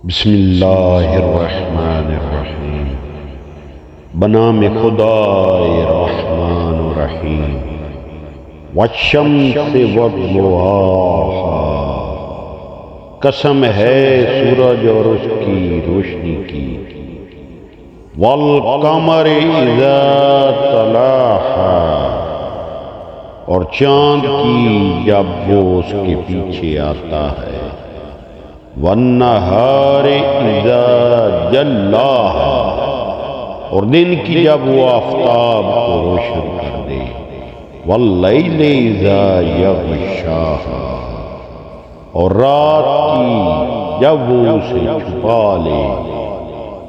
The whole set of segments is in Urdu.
بسم اللہ الرحمن الرحیم، بنام خدائے رحمان الرحیم۔ والشمس وضحاہا، قسم ہے سورج اور اس کی روشنی کی۔ والقمر اذا تلاہا، اور چاند کی جب وہ اس کے پیچھے آتا ہے۔ والنہار اذا جلاہا، اور دن کی جب وہ آفتاب کو روشن کر دے۔ واللیل اذا یغشاہا، اور رات کی جب وہ اسے چھپا لے۔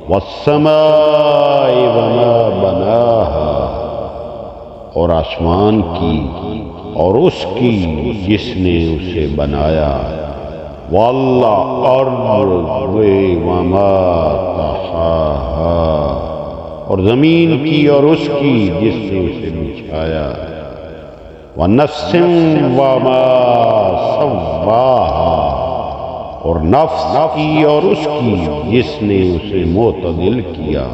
والسماء وما بناہا، اور آسمان کی اور اس کی جس نے اسے بنایا۔ والارض وما طحاہا، اور زمین کی اور اس کی جس نے اسے بچھایا۔ ونفس وما سواہا، اور نفس کی اور اس کی جس نے اسے معتدل کیا۔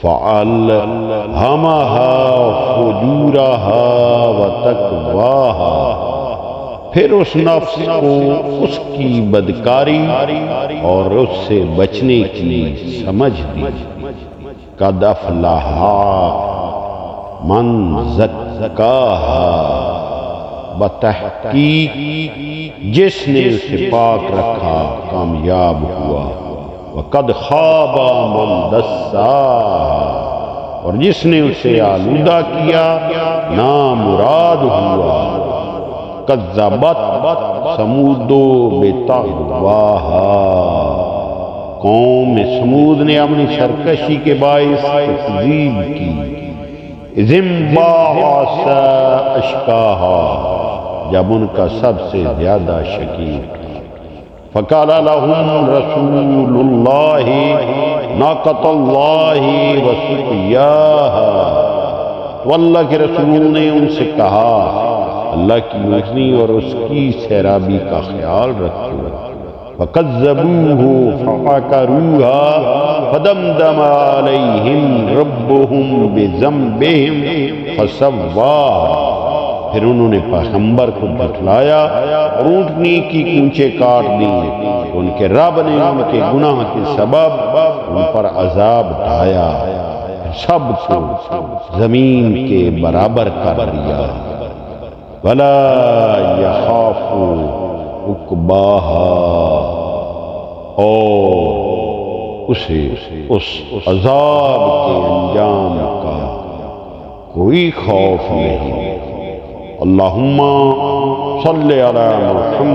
فَأَلْهَمَهَا فُجُورَهَا وَتَقْوَاهَا، پھر اس نفس کو اس کی بدکاری اور اس سے بچنے کی سمجھ دی۔ قَدْ أَفْلَحَ مَنْ زَكَّاهَا، بتحقیق جس نے اسے پاک رکھا کامیاب ہوا۔ وَقَدْ خَابَ مَنْ دَسَّاهَا، اور جس نے اسے آلودہ کیا نامراد ہوا۔ کذبت ثمود بطغواہا، قوم سمود نے اپنی سرکشی کے باعث تکذیب کی۔ اذ انبعث اشقاہا، جب ان کا سب سے زیادہ شقیق تھا۔ فقال لهم رسول اللہ ناقۃ اللہ وسقیاہا، تو اللہ کے رسول نے ان سے کہا اللہ کی اونٹنی اور اس کی سیرابی کا خیال رکھو۔ فَكَذَّبُوهُ فَعَقَرُوهَا فَدَمْدَمَ عَلَيْهِمْ رَبُّهُمْ بِذَنبِهِمْ فَسَوَّاهَا، پھر انہوں نے پیغمبر کو بتلایا اور اونٹنی کی کونچیں کاٹ دی، تو ان کے رب نے ان کے گناہ کے سبب ان پر عذاب ڈھایا، سب کو زمین کے برابر کر دیا۔ وَلَا يَخَافُ عُقْبَاهَا، اور اسے اس عذاب کے انجام کا کوئی خوف نہیں۔ اللہم صلی علی محمد